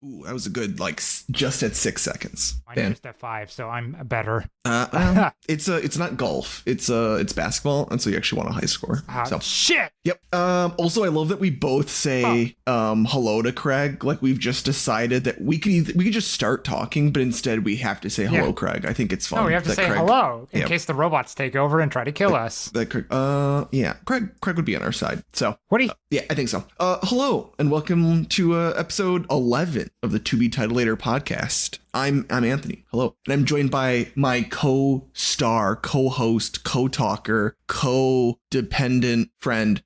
Ooh, that was a good, just at 6 seconds. I'm just at 5, so I'm better. It's not golf. It's basketball, and so you actually want a high score. So shit. Yep. Also, I love that we both say hello to Craig. Like we've just decided that we could just start talking, but instead we have to say hello, Craig. I think it's fun. No, we have to say hello in case the robots take over and try to kill us. Craig would be on our side. So what do you? Yeah, I think so. Hello and welcome to episode 11 of the To Be Titled Later podcast. I'm Anthony. Hello. And I'm joined by my co-star, co-host, co-talker, co-dependent friend,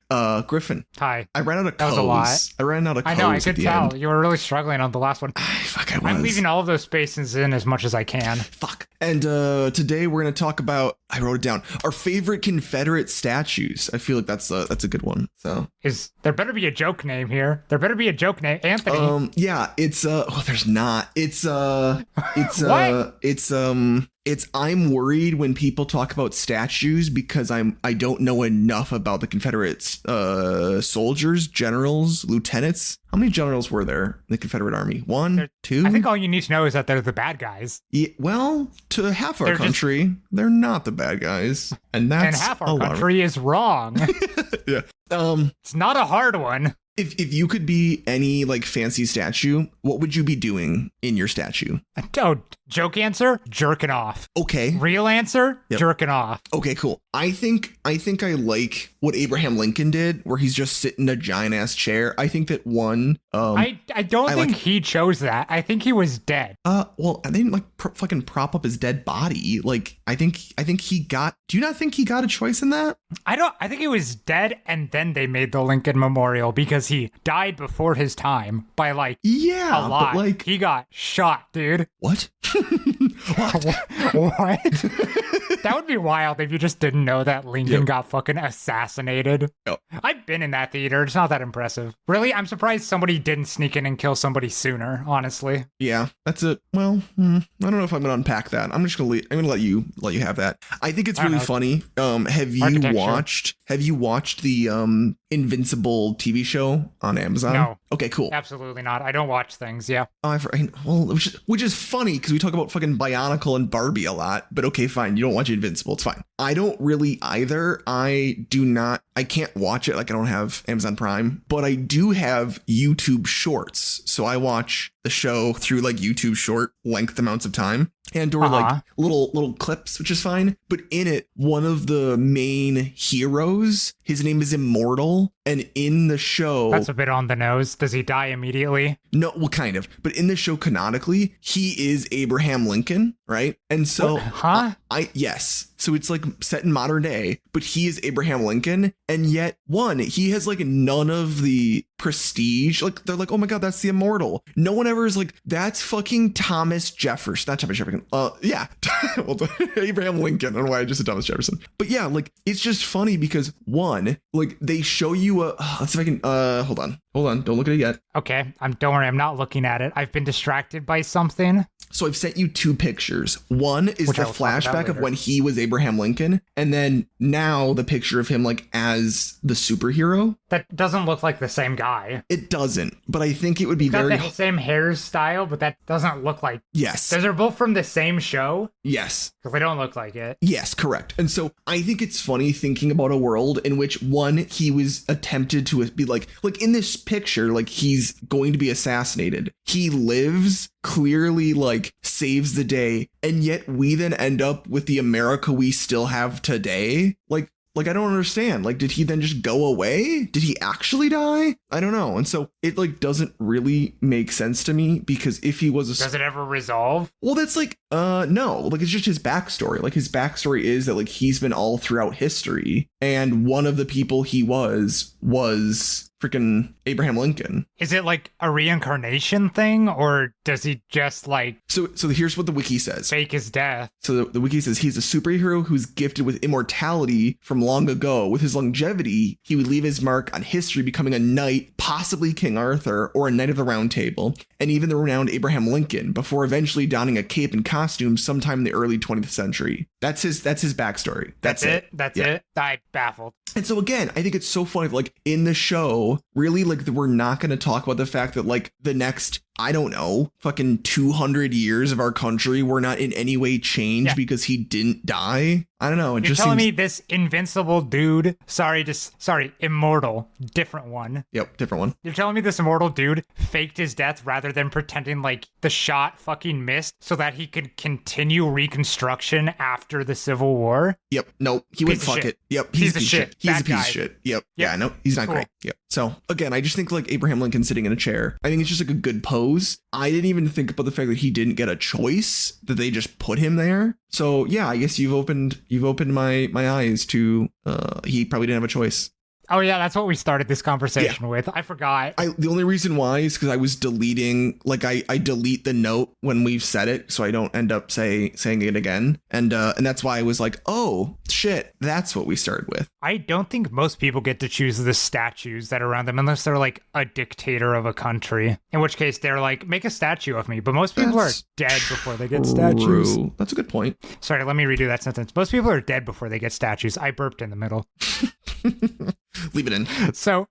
Griffin. Hi. I ran out of codes. That was a lot. I ran out of codes. I know, I could tell. You were really struggling on the last one. I was. I'm leaving all of those spaces in as much as I can. Fuck. And today we're going to talk about, I wrote it down, our favorite Confederate statues. I feel like that's a good one. So there better be a joke name here. There better be a joke name. Anthony. Yeah, it's there's not. It's I'm worried when people talk about statues because I don't know enough about the Confederate soldiers, generals, lieutenants. How many generals were there in the Confederate Army? One, two? I think all you need to know is that they're the bad guys. Yeah, well, to half our country, they're not the bad guys. And half our country is wrong. Yeah. It's not a hard one. If you could be any fancy statue, what would you be doing in your statue? Oh, joke answer, jerking off. Okay. Real answer, jerking off. Okay, cool. I think I like what Abraham Lincoln did, where he's just sitting in a giant ass chair. I think that one. I don't think he chose that. I think he was dead. Well, I didn't fucking prop up his dead body. I think he got. Do you not think he got a choice in that? I think he was dead, and then they made the Lincoln Memorial because he died before his time by a lot. But he got shot, dude. What? What? That would be wild if you just didn't know that Lincoln got fucking assassinated. Yep. I've been in that theater. It's not that impressive. Really, I'm surprised somebody didn't sneak in and kill somebody sooner, honestly. Yeah, that's it. Well, I don't know if I'm gonna unpack that. I'm just gonna let you have that. I think it's really funny. Have you watched the Invincible TV show on Amazon? No. Okay, cool. Absolutely not. I don't watch things. Yeah. Which is funny because we talk about fucking Bionicle and Barbie a lot. But okay, fine. You don't watch Invincible. It's fine. I don't really either. I can't watch it. I don't have Amazon Prime, but I do have YouTube Shorts. So I watch the show through YouTube short length amounts of time and little clips, which is fine. But in it, one of the main heroes, his name is Immortal. And in the show, that's a bit on the nose. Does he die immediately? No, well, kind of. But in the show, canonically, he is Abraham Lincoln, right? And so, yes. So it's set in modern day, but he is Abraham Lincoln. And yet, he has none of the prestige. They're oh my God, that's the Immortal. No one ever is that's fucking Thomas Jefferson. Not Thomas Jefferson. Yeah. Well, Abraham Lincoln. I don't know why I just said Thomas Jefferson. But yeah, it's just funny because they show you let's see if I can, hold on. Don't look at it yet. Okay. Don't worry. I'm not looking at it. I've been distracted by something. So I've sent you two pictures. One is the flashback of when he was Abraham Lincoln. And then now the picture of him as the superhero. That doesn't look like the same guy. It doesn't. But I think it would be got the same hairstyle, but that doesn't look like. Yes. Those are both from the same show. Yes. Because they don't look like it. Yes, correct. And so I think it's funny thinking about a world in which he was attempted to be in this picture, he's going to be assassinated. He lives, clearly saves the day, and yet we then end up with the America we still have today. I don't understand. Did he then just go away? Did he actually die? I don't know. And so it doesn't really make sense to me because if he was does it ever resolve? Well, that's no, it's just his backstory. His backstory is that he's been all throughout history, and one of the people he was freaking Abraham Lincoln. Is it a reincarnation thing, or does he just So here's what the wiki says. Fake his death. So the wiki says he's a superhero who's gifted with immortality from long ago. With his longevity, he would leave his mark on history, becoming a knight, possibly King Arthur, or a knight of the Round Table, and even the renowned Abraham Lincoln, before eventually donning a cape and costume sometime in the early 20th century. That's his backstory. That's it. That's it. I baffled. And so again, I think it's so funny, in the show, really, we're not going to talk about the fact that the next I don't know, fucking 200 years of our country were not in any way changed because he didn't die. I don't know. You're telling me this invincible dude, immortal, different one. Yep, different one. You're telling me this immortal dude faked his death rather than pretending like the shot fucking missed so that he could continue Reconstruction after the Civil War? Yep. No, he went fuck it. Yep. He's a piece of shit. He's a piece of shit. Yep. Yeah, no, he's not great. Yep. So again, I just think like Abraham Lincoln sitting in a chair, I think it's just like a good pose. I didn't even think about the fact that he didn't get a choice, that they just put him there. So yeah, I guess you've opened my eyes to he probably didn't have a choice. Oh yeah, that's what we started this conversation with. I forgot. The only reason why is because I was deleting, like I delete the note when we've said it, so I don't end up saying it again. And that's why I was like, oh shit, that's what we started with. I don't think most people get to choose the statues that are around them unless they're like a dictator of a country. In which case they're like, make a statue of me. But most people are dead before they get statues. That's a good point. Sorry, let me redo that sentence. Most people are dead before they get statues. I burped in the middle. Leave it in. So,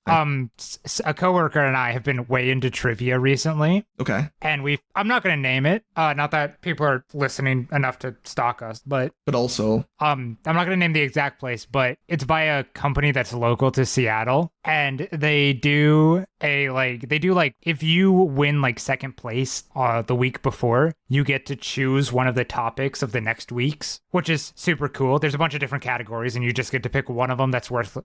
a coworker and I have been way into trivia recently. Okay. And I'm not going to name it. Not that people are listening enough to stalk us, but also, I'm not going to name the exact place, but it's by a company that's local to Seattle. And they do if you win like second place the week before, you get to choose one of the topics of the next week's, which is super cool. There's a bunch of different categories and you just get to pick one of them that's worth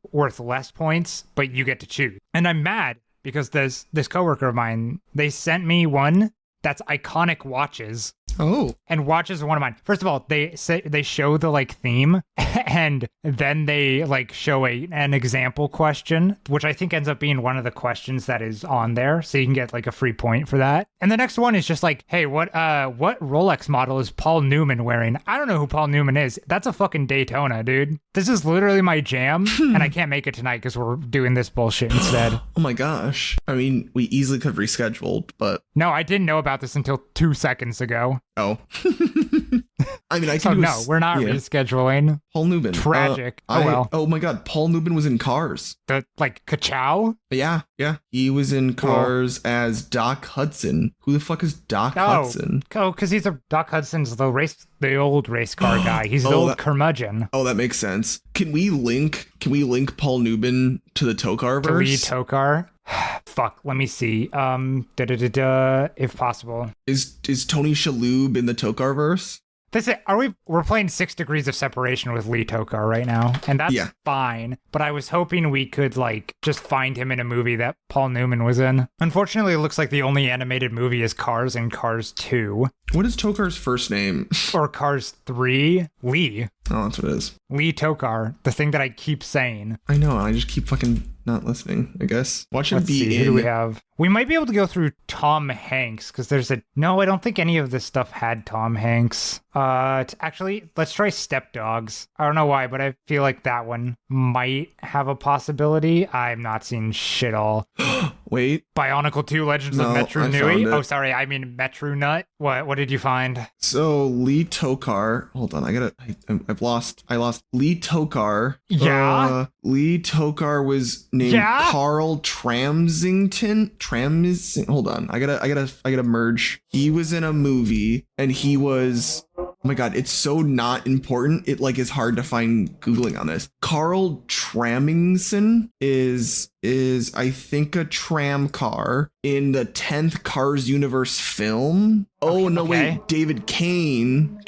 less points, but you get to choose. And I'm mad because there's this coworker of mine, they sent me one that's iconic watches. Oh. And watches are one of mine. First of all, they show the like theme and then they like show an example question, which I think ends up being one of the questions that is on there. So you can get like a free point for that. And the next one is just like, hey, what Rolex model is Paul Newman wearing? I don't know who Paul Newman is. That's a fucking Daytona, dude. This is literally my jam. And I can't make it tonight because we're doing this bullshit instead. Oh my gosh. I mean, we easily could have rescheduled, but... No, I didn't know about this until 2 seconds ago. Oh. I mean, we're not rescheduling. Paul Newman. Tragic. Oh my god, Paul Newman was in Cars. Ka-chow? Yeah. He was in Cars as Doc Hudson. Who the fuck is Doc Hudson? Oh, because Doc Hudson's the old race car guy. He's the old curmudgeon. Oh, that makes sense. Can we link Paul Newman to the Tockar verse? To Lee Tockar? Fuck, let me see. If possible. Is Tony Shalhoub in the Tockar verse? We're playing 6 Degrees of Separation with Lee Tockar right now, and that's fine, but I was hoping we could like just find him in a movie that Paul Newman was in. Unfortunately, it looks like the only animated movie is Cars and Cars 2. What is Tokkar's first name? Or Cars 3? Lee. Oh, that's what it is. Lee Tockar, the thing that I keep saying. I know, I just keep fucking not listening, I guess. Watch him be in... Who do we have? We might be able to go through Tom Hanks, because No, I don't think any of this stuff had Tom Hanks. Actually, let's try Step Dogs. I don't know why, but I feel like that one might have a possibility. I'm not seeing shit all. Wait. Bionicle 2 Legends of Metru Nui? Oh, sorry, I mean Metru Nut. What did you find? So Lee Tockar, hold on, I lost Lee Tockar. Yeah. Lee Tockar was named Carl Tramsington. Hold on, I gotta merge. He was in a movie and he was... Oh my god, it's so not important. It like is hard to find Googling on this. Carl Tramingson is I think a tram car in the 10th Cars universe film. Oh no, wait, David Kane.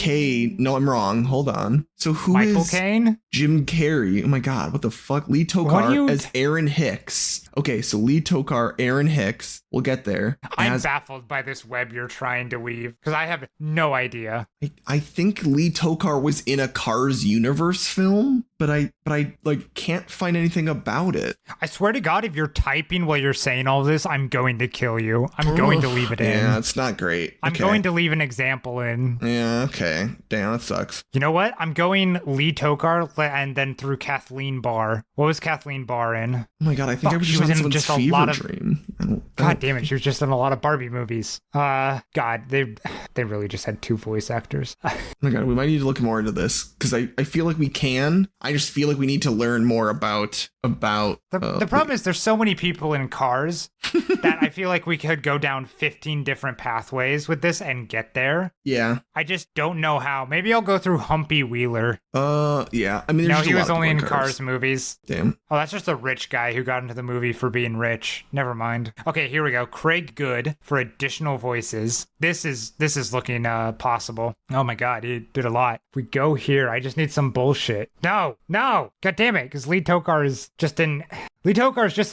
No, I'm wrong. Hold on. So who is Michael Caine? Jim Carrey. Oh my god, what the fuck? Lee Tockar as Aaron Hicks. Okay, so Lee Tockar, Aaron Hicks. We'll get there. I'm baffled by this web you're trying to weave because I have no idea. I think Lee Tockar was in a Cars universe film, but I like can't find anything about it. I swear to God, if you're typing while you're saying all this, I'm going to kill you. I'm going to leave it in. Yeah, it's not great. I'm going to leave an example in. Yeah, okay. Damn, that sucks. You know what? I'm going Lee Tockar and then through Kathleen Barr. What was Kathleen Barr in? Oh my god, I think I was just on someone's fever dream. I don't God damn it, she was just in a lot of Barbie movies. God, they really just had 2 voice actors. Oh my God, we might need to look more into this because I feel like we can. I just feel like we need to learn more about the problem is there's so many people in Cars that I feel like we could go down 15 different pathways with this and get there. Yeah. I just don't know how. Maybe I'll go through Humpy Wheeler. Yeah. I mean, no, he was only in Cars movies. Damn. Oh, that's just a rich guy who got into the movie for being rich. Never mind. Okay, here we go. Craig Good for additional voices. This is looking possible. Oh my God, he did a lot. If we go here, I just need some bullshit. No. God damn it, because Lee Tockar is just in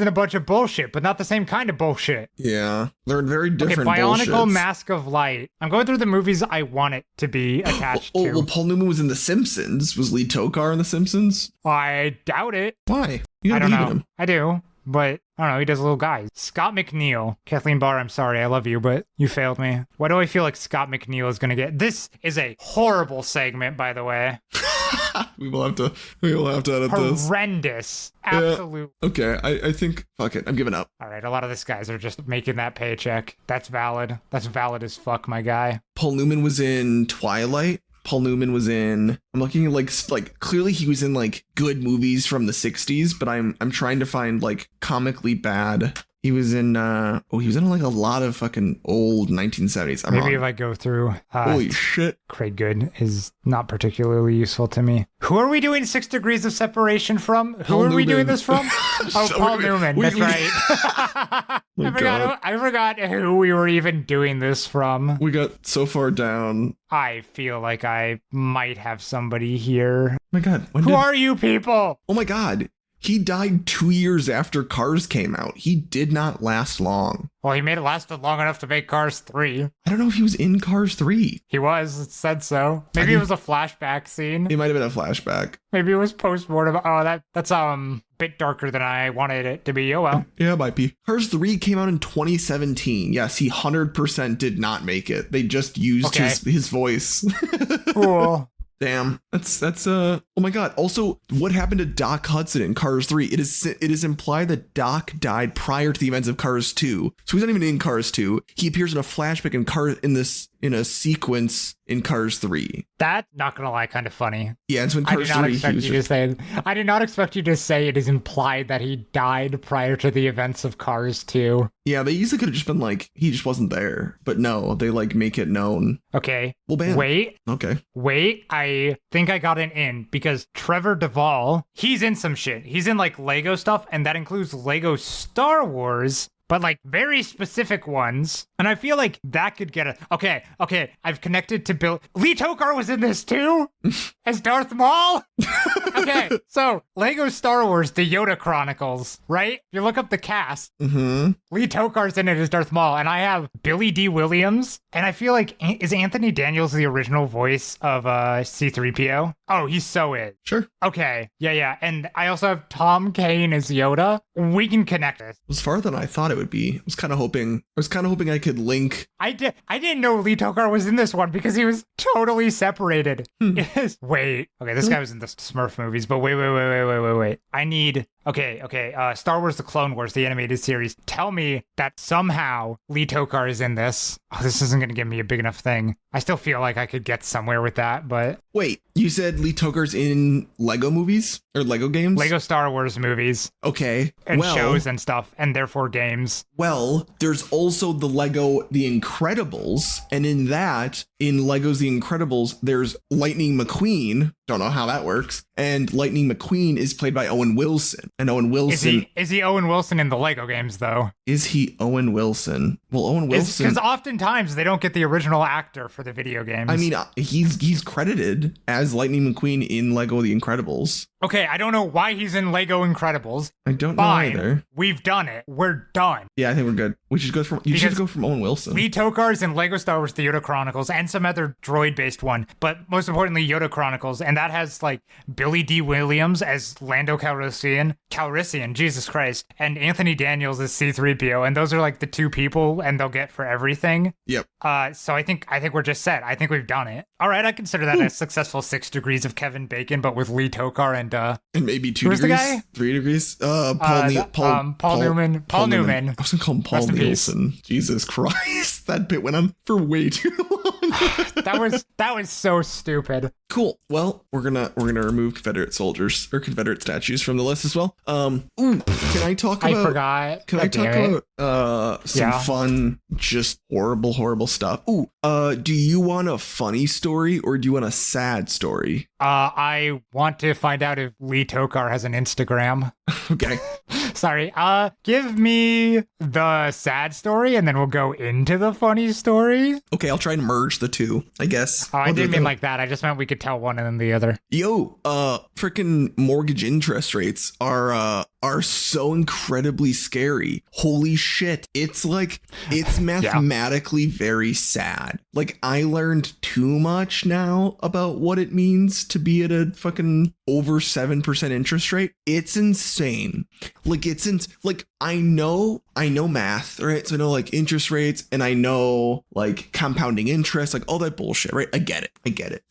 a bunch of bullshit, but not the same kind of bullshit. Yeah. They're very different Bionicle bullshits. Mask of Light. I'm going through the movies I want it to be attached to. Well, Paul Newman was in The Simpsons. Was Lee Tockar in The Simpsons? I doubt it. Why? You I gotta don't believe know. in him. I do, but I don't know. He does little guys. Scott McNeil. Kathleen Barr, I'm sorry. I love you, but you failed me. Why do I feel like Scott McNeil is going to get... This is a horrible segment, by the way. We will have to edit this. Horrendous. Absolute. Yeah. Okay, I think, fuck it, I'm giving up. All right, a lot of these guys are just making that paycheck. That's valid. That's valid as fuck, my guy. Paul Newman was in Twilight. Paul Newman was in, I'm looking at like clearly he was in like good movies from the 60s, but I'm trying to find like comically bad. He was in he was in like a lot of fucking old 1970s. Maybe if I go through holy shit. Craig Good is not particularly useful to me. Who are we doing 6 Degrees of Separation from? Who are we doing this from? Oh, Paul Newman. That's right. I forgot who we were even doing this from. We got so far down. I feel like I might have somebody here. Oh my God. Who are you people? Oh my God. He died 2 years after Cars came out. He did not last long. Well, he made it last long enough to make Cars 3. I don't know if he was in Cars 3. He was. It said so. Maybe it was a flashback scene. It might have been a flashback. Maybe it was post-mortem. Oh, that's a bit darker than I wanted it to be. Oh, well. Yeah, it might be. Cars 3 came out in 2017. Yes, he 100% did not make it. They just used his voice. Cool. Damn, that's oh my God. Also, what happened to Doc Hudson in Cars 3? It is implied that Doc died prior to the events of Cars 2. So he's not even in Cars 2. He appears in a flashback in a sequence in Cars 3. That, not gonna lie, kind of funny. Yeah, it's when Cars 3 I did not expect you to say it is implied that he died prior to the events of Cars 2. Yeah, they easily could have just been like, he just wasn't there. But no, they like make it known. Okay. Well, bam. Wait, I think I got an in because Trevor Duvall, he's in some shit. He's in like Lego stuff, and that includes Lego Star Wars, but like very specific ones. And I feel like that could get okay. I've connected to Bill. Lee Tockar was in this too as Darth Maul. Okay, so Lego Star Wars, the Yoda Chronicles, right? You look up the cast. Mm-hmm. Lee Tockar's in it as Darth Maul, and I have Billy D. Williams, and I feel like is Anthony Daniels the original voice of C-3PO? Oh, he's so it. Sure. Okay, yeah, and I also have Tom Kane as Yoda. We can connect it. It was farther than I thought it would be. I was kind of hoping I could link. I didn't know Lee Tockar was in this one because he was totally separated. Wait. Okay, this guy was in the Smurf movies, but wait. I need... Okay. Star Wars The Clone Wars, the animated series. Tell me that somehow Lee Tockar is in this. Oh, this isn't going to give me a big enough thing. I still feel like I could get somewhere with that, but... Wait, you said Lee Tockar's in Lego movies? Or Lego games? Lego Star Wars movies. Okay. And shows and stuff, and therefore games. Well, there's also the Lego The Incredibles, and in Lego's The Incredibles, there's Lightning McQueen. Don't know how that works. And Lightning McQueen is played by Owen Wilson. And Owen Wilson... Is he Owen Wilson in the Lego games, though? Is he Owen Wilson? Well, Owen Wilson... Because oftentimes they don't get the original actor for the video games. I mean, he's credited as Lightning McQueen in Lego The Incredibles. Okay, I don't know why he's in Lego Incredibles. I don't know either. We've done it. We're done. Yeah, I think we're good. We should go from Owen Wilson. Lee Tockar's in Lego Star Wars The Yoda Chronicles and some other droid-based one, but most importantly, Yoda Chronicles, and that has like Billy D. Williams as Lando Calrissian, Jesus Christ, and Anthony Daniels as C-3PO, and those are like the two people, and they'll get for everything. Yep. So I think we're just set. I think we've done it. All right, I consider that a successful 6 degrees of Kevin Bacon, but with Lee Tockar and maybe 2 who's degrees, the guy? 3 degrees. Paul Newman. Paul Newman. I was gonna call him Paul Nielsen. Jesus Christ, that bit went on for way too long. that was so stupid. Cool. Well, we're gonna remove Confederate soldiers or Confederate statues from the list as well. Can I talk about? I forgot. Can I talk about some fun, just horrible stuff? Do you want a funny story or do you want a sad story? I want to find out if Lee Tockar has an Instagram. Okay. Sorry. Give me the sad story and then we'll go into the funny story. Okay, I'll try and merge the two, I guess. I didn't mean like that. I just meant we could tell one and then the other. Yo, freaking mortgage interest rates are so incredibly scary. Holy shit. It's mathematically very sad. Like, I learned too much now about what it means to be at a fucking over 7% interest rate. It's insane. Like, I know math, right? So I know like interest rates and I know like compounding interest, like all that bullshit, right? I get it,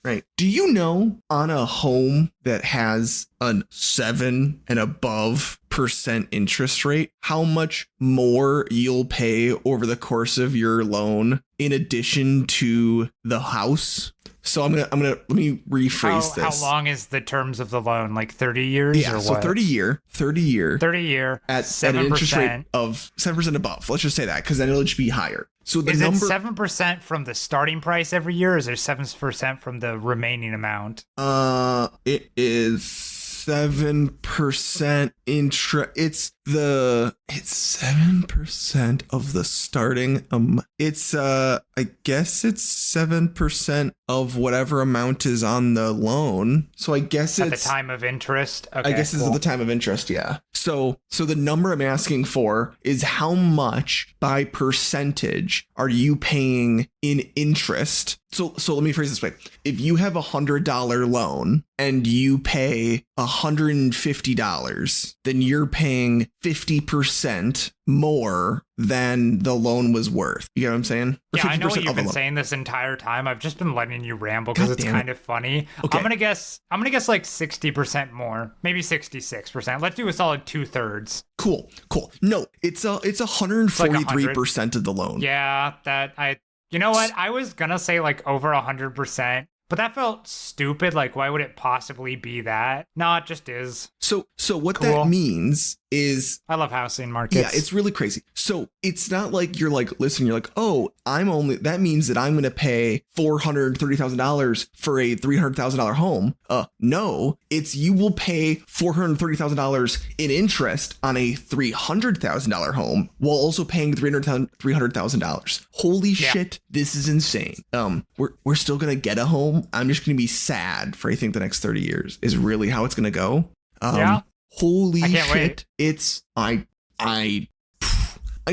right? Do you know on a home that has a 7 and above percent interest rate, how much more you'll pay over the course of your loan in addition to the house? So I'm gonna let me rephrase this. How long is the terms of the loan? Like 30 years? Yeah, or so what? 30 year at 7%. An interest rate of 7% above. Let's just say that, because then it'll just be higher. So the is number, it 7% from the starting price every year, or is it 7% from the remaining amount? It is 7% interest. It's 7% of the starting it's I guess it's 7% of whatever amount is on the loan. So I guess at the time of interest. Okay, I guess it's at the time of interest, yeah. So the number I'm asking for is how much by percentage are you paying in interest? So let me phrase this way. If you have $100 loan and you pay $150, then you're paying 50% more than the loan was worth. You get what I'm saying? Yeah, I know what you've been saying this entire time. I've just been letting you ramble because it's kind of funny. Okay. I'm gonna guess like 60% more, maybe 66%. Let's do a solid 2/3. Cool. No, it's 143% of the loan. Yeah, you know what? I was gonna say like over 100%. But that felt stupid. Like, why would it possibly be that? No, it just is. So what that means is... I love housing markets. Yeah, it's really crazy. So it's not like you're like, listen, you're like, oh, that means that I'm going to pay $430,000 for a $300,000 home. No, it's you will pay $430,000 in interest on a $300,000 home while also paying $300,000. Holy shit, this is insane. We're still going to get a home. I'm just going to be sad for I think the next 30 years is really how it's going to go. Yeah. Holy shit. Wait. It's I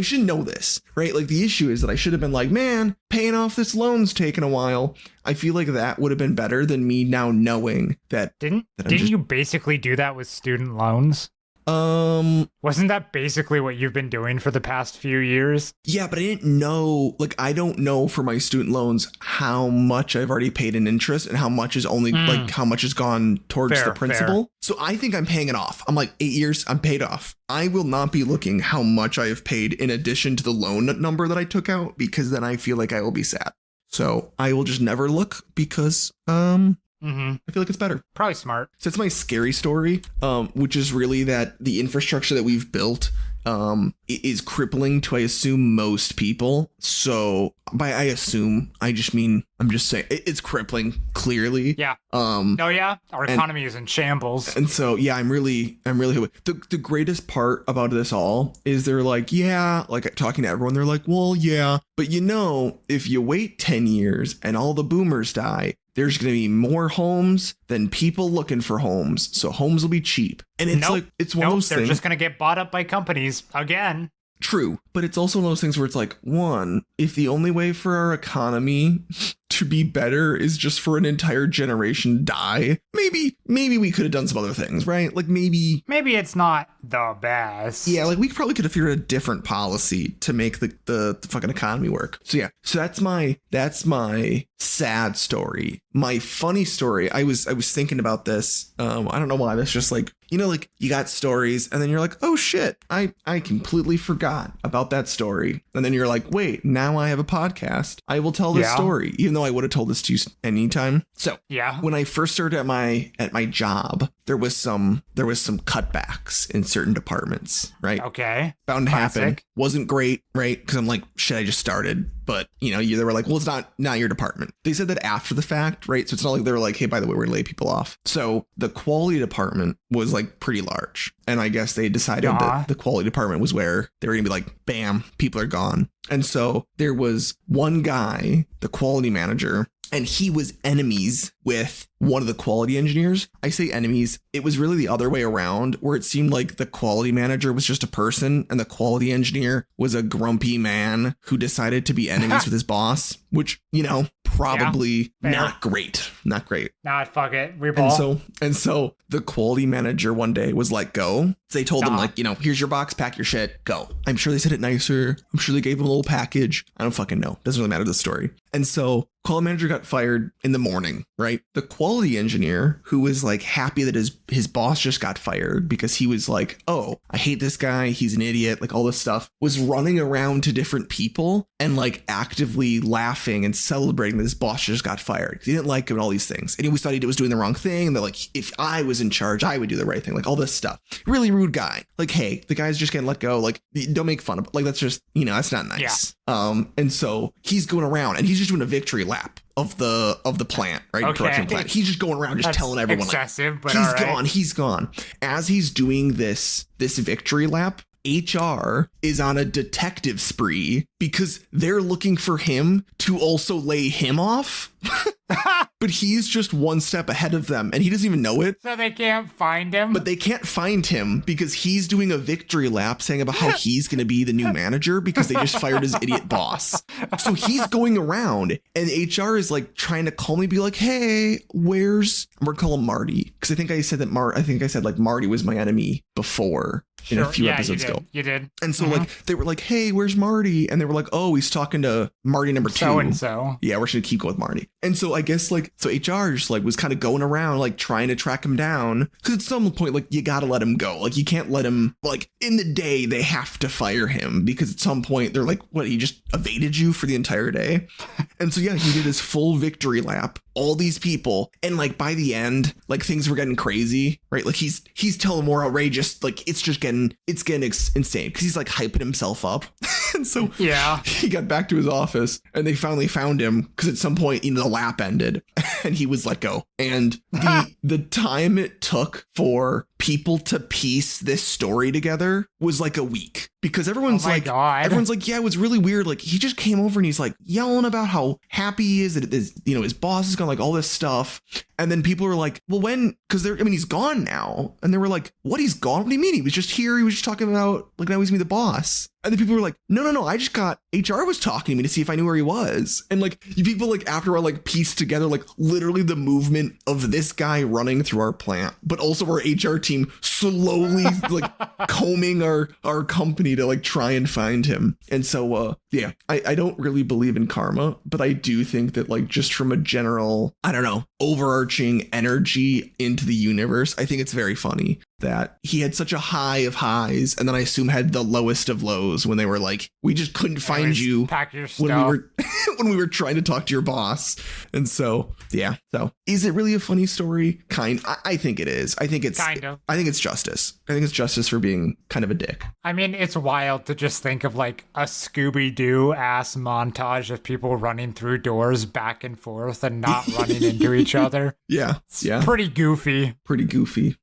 should know this, right? Like the issue is that I should have been like, man, paying off this loan's taken a while. I feel like that would have been better than me now knowing that. Didn't you basically do that with student loans? Wasn't that basically what you've been doing for the past few years? Yeah, but I didn't know, like, I don't know for my student loans how much I've already paid in interest and how much is only like how much has gone towards the principal. Fair. So I think I'm paying it off. I'm like 8 years, I'm paid off. I will not be looking how much I have paid in addition to the loan number that I took out, because then I feel like I will be sad. So I will just never look because, I feel like it's better. Probably smart. So it's my scary story, which is really that the infrastructure that we've built is crippling to, I assume, most people. So by I assume, I just mean, I'm just saying it's crippling, clearly. Yeah. Our economy is in shambles. And so, yeah, I'm really the greatest part about this all is they're like, yeah, like talking to everyone, they're like, well, yeah, but if you wait 10 years and all the boomers die, there's going to be more homes than people looking for homes. So homes will be cheap. And it's it's one of those things. They're just going to get bought up by companies again. True. But it's also one of those things where it's like, one, if the only way for our economy to be better is just for an entire generation die, maybe we could have done some other things, right? Like maybe it's not the best. Yeah, like we probably could have figured a different policy to make the fucking economy work. So yeah, so that's my sad story. My funny story, I was thinking about this. I don't know why. That's just like, you know, like you got stories and then you're like, oh shit, I completely forgot about that story. And then you're like, wait, now I have a podcast. I will tell this story, even though I would have told this to you anytime. So yeah, when I first started at my job, there was some cutbacks in certain departments, right? Okay. Bound to happen. Wasn't great, right? Because I'm like, shit, I just started. But, you know, they were like, well, it's not your department. They said that after the fact, right? So it's not like they were like, hey, by the way, we're going to lay people off. So the quality department was like pretty large. And I guess they decided that the quality department was where they were going to be like, bam, people are gone. And so there was one guy, the quality manager, and he was enemies with one of the quality engineers. I say enemies. It was really the other way around, where it seemed like the quality manager was just a person and the quality engineer was a grumpy man who decided to be enemies with his boss, which, you know, probably not great. Not great. Nah, fuck it. We ball. And so the quality manager one day was like, go. So they told him, like, you know, here's your box, pack your shit, go. I'm sure they said it nicer. I'm sure they gave him a little package. I don't fucking know. Doesn't really matter the story. And so quality manager got fired in the morning, right? The quality engineer, who was like happy that his boss just got fired because he was like, oh, I hate this guy, he's an idiot, like all this stuff, was running around to different people and like actively laughing and celebrating that his boss just got fired because he didn't like him and all these things. And he always thought he was doing the wrong thing. And they're like, if I was in charge, I would do the right thing, like all this stuff. Really rude guy. Like, hey, the guy's just getting let go. Like, don't make fun of, like, that's just, you know, that's not nice. Yeah. And so he's going around and he's just doing a victory lap of the plant, right? Okay. Production plant. He's just going around just telling everyone, excessive, like, but he's gone. As he's doing this victory lap, HR is on a detective spree because they're looking for him to also lay him off. But he's just one step ahead of them and he doesn't even know it. So they can't find him. But they can't find him because he's doing a victory lap saying about how he's going to be the new manager because they just fired his idiot boss. So he's going around and HR is like trying to calmly be like, hey, we're going to call him Marty. Because I think I said that Marty was my enemy before. In a few episodes ago. You did. And so like they were like, hey, where's Marty? And they were like, oh, he's talking to Marty number 2. So-and-so. Yeah, we're just gonna keep going with Marty. And so I guess like, so HR just like was kind of going around like trying to track him down. Cause at some point, like you gotta let him go. Like you can't let him, like in the day they have to fire him because at some point they're like, what, he just evaded you for the entire day? And so yeah, he did his full victory lap. All these people, and like by the end, like things were getting crazy, right? Like he's telling more outrageous, like it's getting insane because he's like hyping himself up. And so yeah, he got back to his office and they finally found him because at some point, you know, the lap ended and he was let go. And the time it took for people to piece this story together was like a week because everyone's like, yeah, it was really weird. Like he just came over and he's like yelling about how happy he is that you know, his boss is gone, like all this stuff. And then people were like, well, when, because he's gone now. And they were like, what, he's gone? What do you mean? He was just here. He was just talking about like now he's gonna be the boss. And then people were like, no, I just got, HR was talking to me to see if I knew where he was. And like people like after I like pieced together like literally the movement of this guy running through our plant, but also our HR team slowly like combing our company to like try and find him. And so yeah, I don't really believe in karma, but I do think that like just from a general, I don't know, overarching energy into the universe, I think it's very funny that he had such a high of highs and then I assume had the lowest of lows when they were like, we just couldn't find you when we were trying to talk to your boss. And so yeah, so is it really a funny story? I think it is. I think it's justice. I think it's justice for being kind of a dick. I mean, it's wild to just think of like a Scooby-Doo ass montage of people running through doors back and forth and not running into each other. Yeah. It's pretty goofy.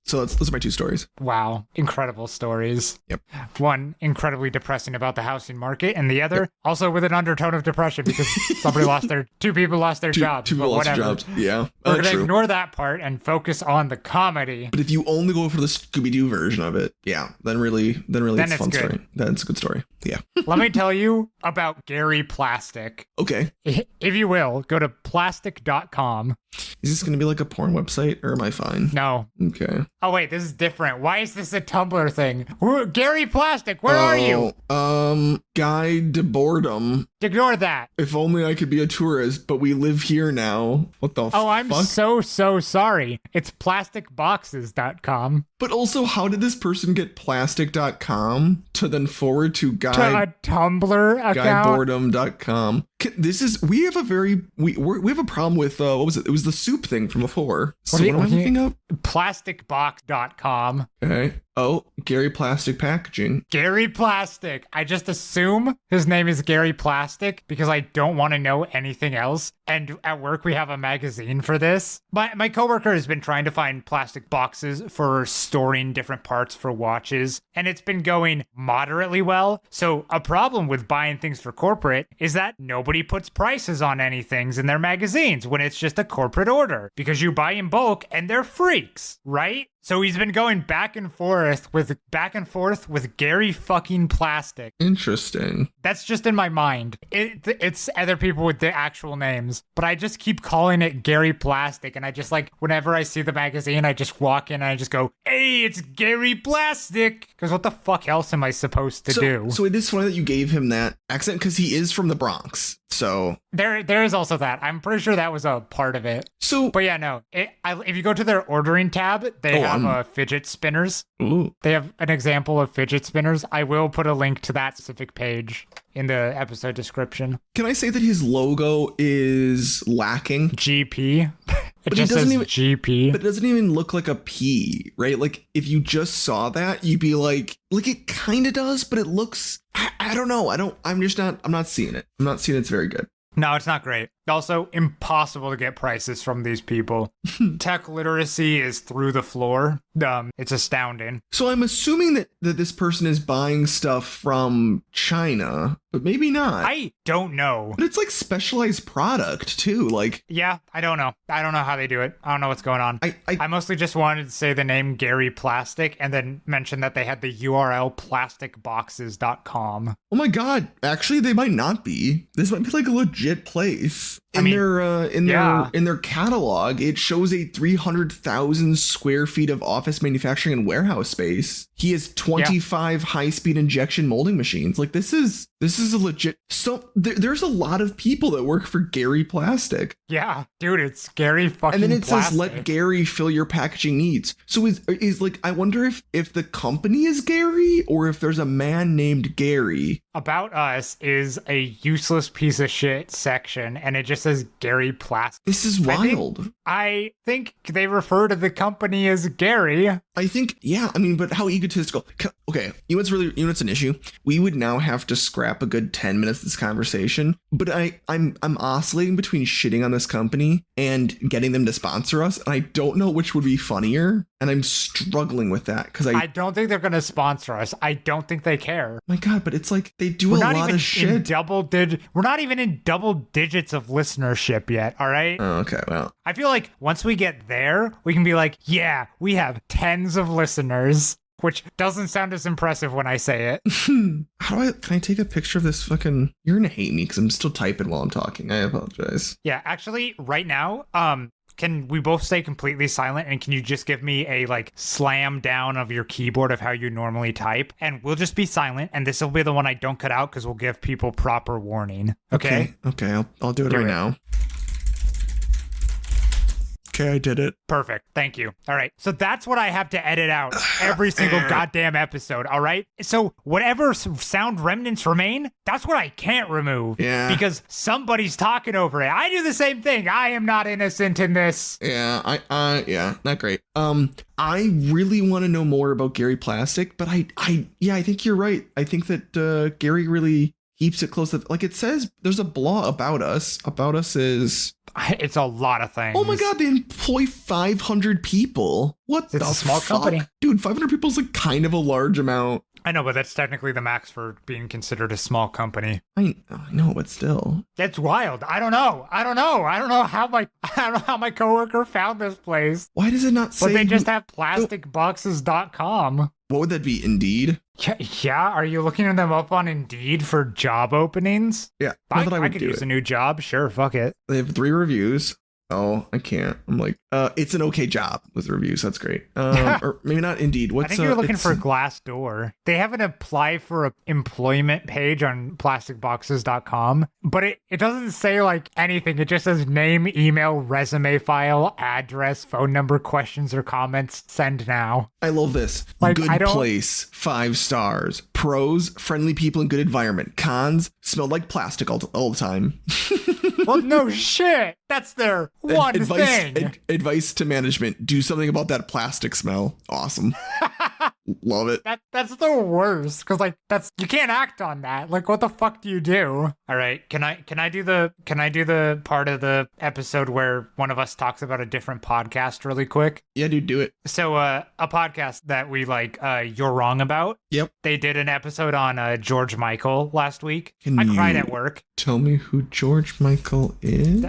So those are my 2 stories. stories. Wow. Incredible stories. Yep. One incredibly depressing about the housing market, and the other also with an undertone of depression because two people lost their jobs. Two people lost their jobs. Yeah. We're going to ignore that part and focus on the comedy. But if you only go for the Scooby-Doo version of it, yeah, then really it's a fun story. That's a good story. Yeah. Let me tell you about Gary Plastic. Okay. If you will, go to plastic.com. Is this going to be like a porn website or am I fine? No. Okay. Oh, wait, this is different. Why is this a Tumblr thing? Gary Plastic, where are you? Guide to boredom. Ignore that. If only I could be a tourist, but we live here now. What the fuck? Oh, I'm so sorry. It's plasticboxes.com. But also, how did this person get plastic.com to then forward to a Tumblr account? Guideboredom.com. We have a problem with, what was it? It was the soup thing from before. So what am I looking up? Plasticbox.com. Okay. Oh, Gary Plastic Packaging. Gary Plastic. I just assume his name is Gary Plastic because I don't want to know anything else. And at work, we have a magazine for this. My coworker has been trying to find plastic boxes for storing different parts for watches, and it's been going moderately well. So a problem with buying things for corporate is that nobody puts prices on anything in their magazines when it's just a corporate order because you buy in bulk and they're freaks, right? So he's been going back and forth with Gary fucking Plastic. Interesting. That's just in my mind. It's other people with the actual names, but I just keep calling it Gary Plastic, and I just whenever I see the magazine, I just walk in and I just go, "Hey, it's Gary Plastic," because what the fuck else am I supposed to do? So it is funny that you gave him that accent because he is from the Bronx. So there is also that. I'm pretty sure that was a part of it. But yeah, no. If you go to their ordering tab, they have fidget spinners. Ooh. They have an example of fidget spinners. I will put a link to that specific page in the episode description. Can I say that his logo is lacking? GP. It just says GP. But it doesn't even look like a P, right? Like, if you just saw that, you'd be like it kind of does, but it looks, I don't know. I'm not seeing it. I'm not seeing it's very good. No, it's not great. Also, impossible to get prices from these people. Tech literacy is through the floor. It's astounding. So I'm assuming that this person is buying stuff from China, but maybe not. I don't know. But it's like specialized product too. Yeah, I don't know. I don't know how they do it. I don't know what's going on. I mostly just wanted to say the name Gary Plastic and then mention that they had the URL plasticboxes.com. Oh my God. Actually, they might not be. This might be like a legit place. In their catalog, it shows a 300,000 square feet of office manufacturing and warehouse space. He has 25 high-speed injection molding machines. This is a legit. So there's a lot of people that work for Gary Plastic. Yeah, dude, it's Gary fucking Plastic. And then it says, "Let Gary fill your packaging needs." So is I wonder if the company is Gary or if there's a man named Gary. About Us is a useless piece of shit section, and it just says Gary Plastic. This is wild. I think they refer to the company as Gary. I think, yeah. I mean, but how egotistical. Okay, you know what's an issue? We would now have to scrap a good 10 minutes of this conversation. But I'm oscillating between shitting on this company and getting them to sponsor us. And I don't know which would be funnier. And I'm struggling with that because I don't think they're going to sponsor us. I don't think they care. My God, but it's like they do a lot of shit. We're not even in double digits of listenership yet. All right. Oh, okay. Well, I feel like once we get there, we can be like, yeah, we have tens of listeners, which doesn't sound as impressive when I say it. Can I take a picture of this fucking, you're going to hate me because I'm still typing while I'm talking. I apologize. Yeah, actually right now, can we both stay completely silent and can you just give me a slam down of your keyboard of how you normally type? And we'll just be silent and this will be the one I don't cut out because we'll give people proper warning. Okay? Okay, I'll do it right now. Okay, I did it. Perfect. Thank you. All right. So that's what I have to edit out every single goddamn episode. All right. So whatever sound remnants remain, that's what I can't remove. Yeah. Because somebody's talking over it. I do the same thing. I am not innocent in this. Yeah. Yeah, not great. I really want to know more about Gary Plastic, but I think you're right. I think that Gary really, keeps it close. Like it says, there's a blah about us. About us is... It's a lot of things. Oh my God, they employ 500 people. What the fuck? It's a small company. Dude, 500 people is like kind of a large amount. I know, but that's technically the max for being considered a small company. I know, but still. That's wild. I don't know how my coworker found this place. Why does it not say? But they just have plasticboxes.com. What would that be? Indeed? Yeah. Are you looking them up on Indeed for job openings? Yeah. I could use a new job. Sure. Fuck it. They have 3 reviews. Oh, I can't. I'm like, it's an okay job with reviews. That's great. Or maybe not Indeed. I think you're looking for Glassdoor. They have an apply for an employment page on plasticboxes.com, but it doesn't say like anything. It just says name, email, resume file, address, phone number, questions or comments, send now. I love this. Like, good place, 5 stars. Pros, friendly people and good environment. Cons, smelled like plastic all the time. Well, no shit. That's their one thing. Advice to management. Do something about that plastic smell. Awesome. Love it. That's the worst. Because like you can't act on that. Like what the fuck do you do? All right. Can I do the part of the episode where one of us talks about a different podcast really quick? Yeah, dude, do it. So a podcast that we like, You're Wrong About. Yep. They did an episode on George Michael last week. I cried at work. Tell me who George Michael is?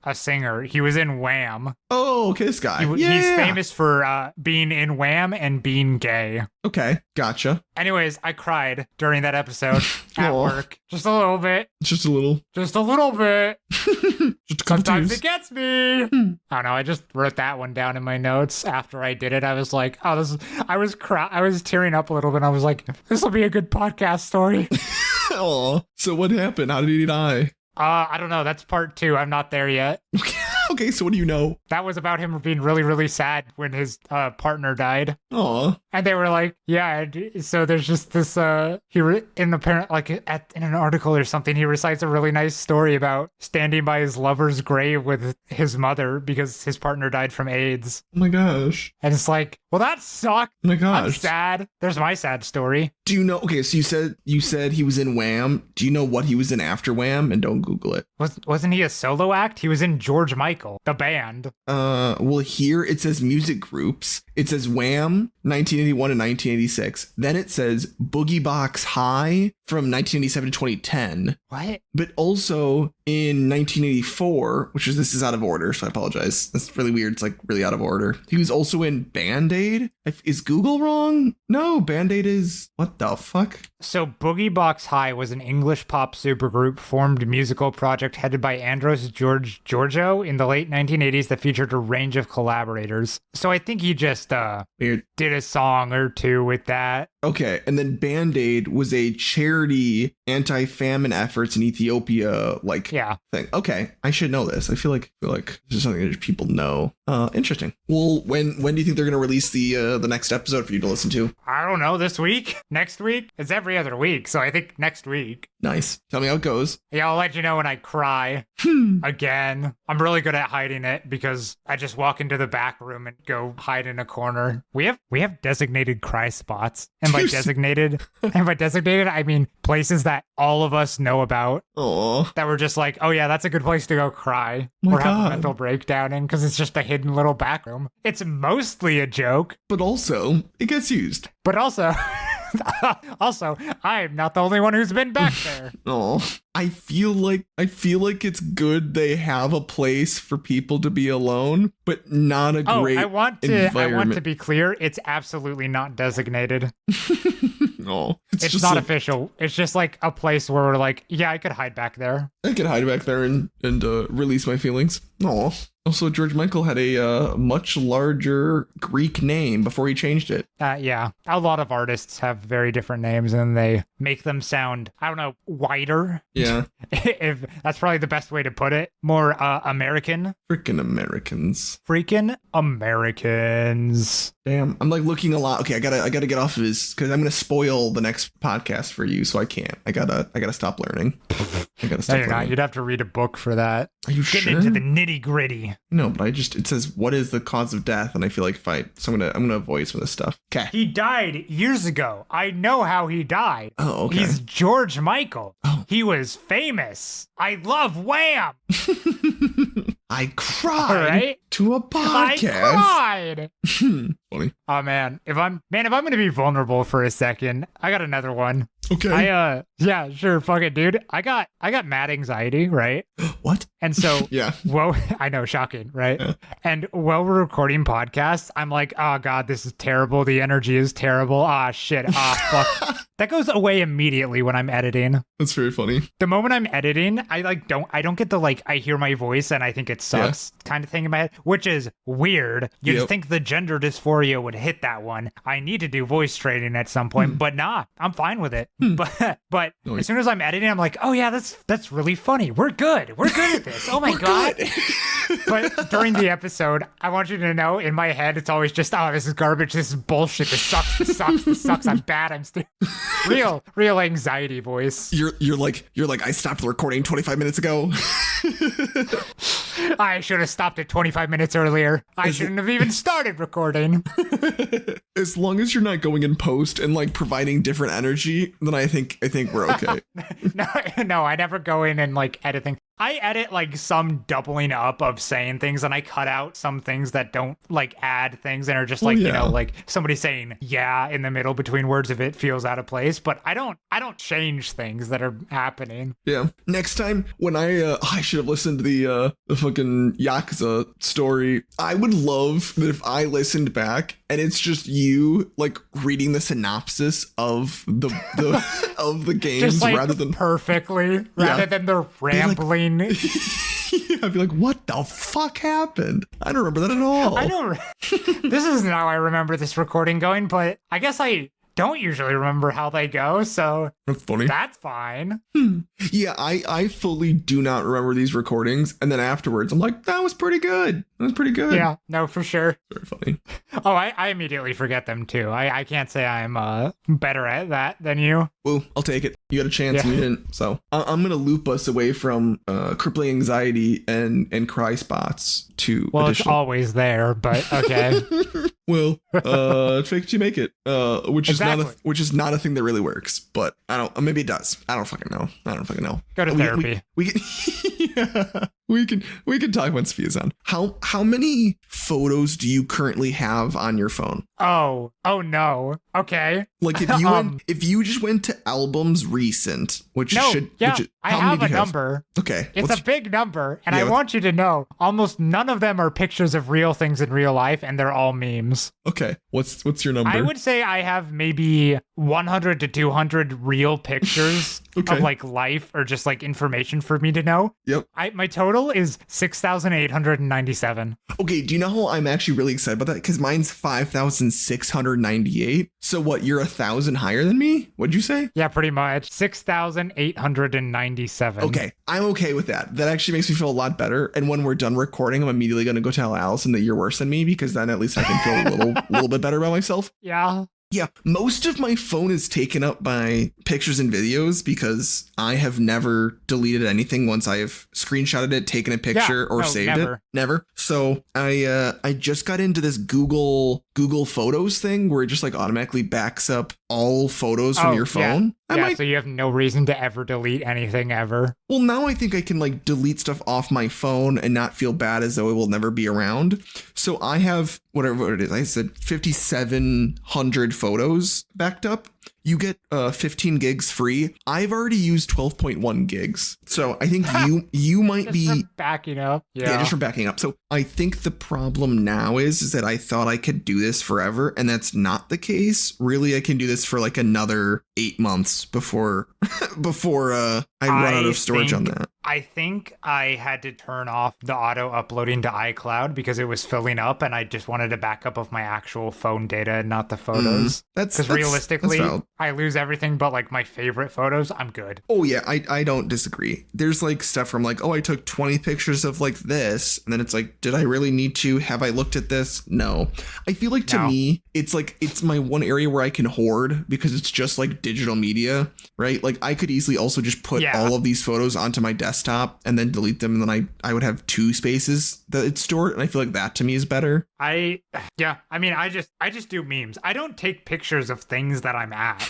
A singer. He was in Wham. Oh, okay, this guy. He's famous for being in Wham and being gay. Okay, gotcha. Anyways, I cried during that episode at work. Just a little bit. Just a little. Just a little bit. Just Sometimes it gets me. I don't know. I just wrote that one down in my notes after I did it. I was like, I was tearing up a little bit. I was like, this will be a good podcast story. Oh, so what happened? How did he die? I don't know. That's part 2. I'm not there yet. Okay, so what do you know? That was about him being really, really sad when his partner died. Aw. And they were like, yeah, so there's just this, in an article or something, he recites a really nice story about standing by his lover's grave with his mother because his partner died from AIDS. Oh my gosh. And it's like, well, that sucked. Oh my gosh. I'm sad. There's my sad story. Do you know, okay, so you said he was in Wham. Do you know what he was in after Wham? And don't Google it. Wasn't he a solo act? He was in George Michael, the band. Well, here it says music groups. It says Wham, 1981 and 1986. Then it says Boogie Box High from 1987 to 2010. What? But also in 1984, this is out of order, so I apologize. That's really weird. It's like really out of order. He was also in Band-Aid. Is Google wrong? No, Band-Aid is... What the fuck? So Boogie Box High was an English pop supergroup formed musical project headed by Andros Giorgio in the late 1980s that featured a range of collaborators. So I think he just weird. Did a song or two with that. Okay, and then Band-Aid was a charity anti-famine efforts in Ethiopia, thing. Okay, I should know this. I feel like this is something that people know. Interesting. Well, when do you think they're gonna release the next episode for you to listen to? I don't know. This week? Next week? It's every other week, so I think next week. Nice. Tell me how it goes. Yeah, I'll let you know when I cry again. I'm really good at hiding it because I just walk into the back room and go hide in a corner. We have designated cry spots. And by designated, I mean places that all of us know about. Aww. That we're just like, oh yeah, that's a good place to go cry or have a mental breakdown in because it's just a hidden little back room. It's mostly a joke. But also, it gets used. But also... Also, I'm not the only one who's been back there. Oh, I feel like it's good they have a place for people to be alone, but not a great environment. I want to be clear. It's absolutely not designated. No, it's not official. It's just like a place where we're like, yeah, I could hide back there. I could hide back there and release my feelings. Oh. Also, George Michael had a much larger Greek name before he changed it. Yeah. A lot of artists have very different names and they make them sound, I don't know, whiter. Yeah. If that's probably the best way to put it. More American. Freaking Americans. Freaking Americans. Damn. I'm like looking a lot. Okay, I gotta get off of this because I'm gonna spoil the next podcast for you, so I can't. I gotta stop learning. I gotta stop learning. You'd have to read a book for that. Are you Getting sure? into the nitty nitty gritty. No, but it says, what is the cause of death? And I feel like I'm gonna avoid some of this stuff. Okay. He died years ago. I know how he died. Oh, okay. He's George Michael. Oh. He was famous. I love Wham. I cried right? to a podcast. I cried. Funny. Oh man, if I'm gonna be vulnerable for a second, I got another one. Okay. Yeah, sure, fuck it, dude. I got mad anxiety, right? What? And so, yeah. Well, I know, shocking, right? Yeah. And while we're recording podcasts, I'm like, oh god, this is terrible. The energy is terrible. Ah, shit. Ah, fuck. That goes away immediately when I'm editing. That's very funny. The moment I'm editing, I don't get the I hear my voice and I think it sucks kind of thing in my head, which is weird. You'd think the gender dysphoria would hit that one. I need to do voice training at some point, but nah, I'm fine with it. But as soon as I'm editing, I'm like, oh yeah, that's really funny. We're good at this. Oh my god. But during the episode, I want you to know, in my head, it's always just, oh, this is garbage. This is bullshit. This sucks. I'm bad. I'm stupid. Real anxiety voice. You're like, I stopped the recording 25 minutes ago. I should have stopped it 25 minutes earlier. I shouldn't have even started recording. As long as you're not going in post and providing different energy, then I think we're okay. No, I never go in and edit things. I edit some doubling up of saying things, and I cut out some things that don't add things and are just somebody saying yeah in the middle between words if it feels out of place. But I don't change things that are happening. Yeah. Next time when I should have listened to the fucking Yakuza story. I would love that if I listened back and it's just you reading the synopsis of the of the games just, rather than perfectly rather than the rambling. I'd be like, what the fuck happened? I don't remember that at all. I don't. This isn't how I remember this recording going, but I guess I don't usually remember how they go, so that's funny. That's fine. Yeah, I fully do not remember these recordings, and then afterwards I'm like, that was pretty good. Yeah, no, for sure. Very funny. Oh, I immediately forget them too. I can't say I'm better at that than you. Well, I'll take it. You got a chance and you didn't. So I'm gonna loop us away from crippling anxiety and cry spots to it's always there, but okay. Well, fake it you make it, which is not a thing that really works. But I don't. Maybe it does. I don't fucking know. Go to therapy. We can talk once Sophia's on. How many photos do you currently have on your phone? Oh no. Okay. If you just went to albums recent, I have a number. Okay. It's a big number, and I want you to know almost none of them are pictures of real things in real life, and they're all memes. Okay. What's your number? I would say I have maybe 100 to 200 real pictures of life or just information for me to know. Yep. My total is 6,897. Okay, do you know how I'm actually really excited about that? Because mine's 5,698. So what, you're 1,000 higher than me? What'd you say? Yeah, pretty much. 6,897. Okay, I'm okay with that. That actually makes me feel a lot better. And when we're done recording, I'm immediately going to go tell Allison that you're worse than me, because then at least I can feel a little bit better about myself. Yeah. Yeah, most of my phone is taken up by pictures and videos because I have never deleted anything once I have screenshotted it, taken a picture, or saved it. Never. So I just got into this Google Photos thing where it just automatically backs up all photos from your phone. So you have no reason to ever delete anything ever. Well, now I think I can delete stuff off my phone and not feel bad as though it will never be around. So I have whatever it is. I said 5,700 photos backed up. You get 15 gigs free. I've already used 12.1 gigs. So I think you might be backing up. Yeah, just for backing up. So I think the problem now is that I thought I could do this forever, and that's not the case. Really, I can do this for another 8 months before I run out of storage on that. I think I had to turn off the auto uploading to iCloud because it was filling up, and I just wanted a backup of my actual phone data and not the photos. Because realistically, I lose everything but my favorite photos. I'm good. Oh yeah, I don't disagree. There's stuff from I took 20 pictures of this, and then it's did I really need to? Have I looked at this? No. I feel to me, it's my one area where I can hoard because it's just digital media, right? Like I could easily also just put all of these photos onto my desktop and then delete them. And then I would have 2 spaces that it's stored. And I feel like that to me is better. I mean, I just do memes. I don't take pictures of things that I'm at.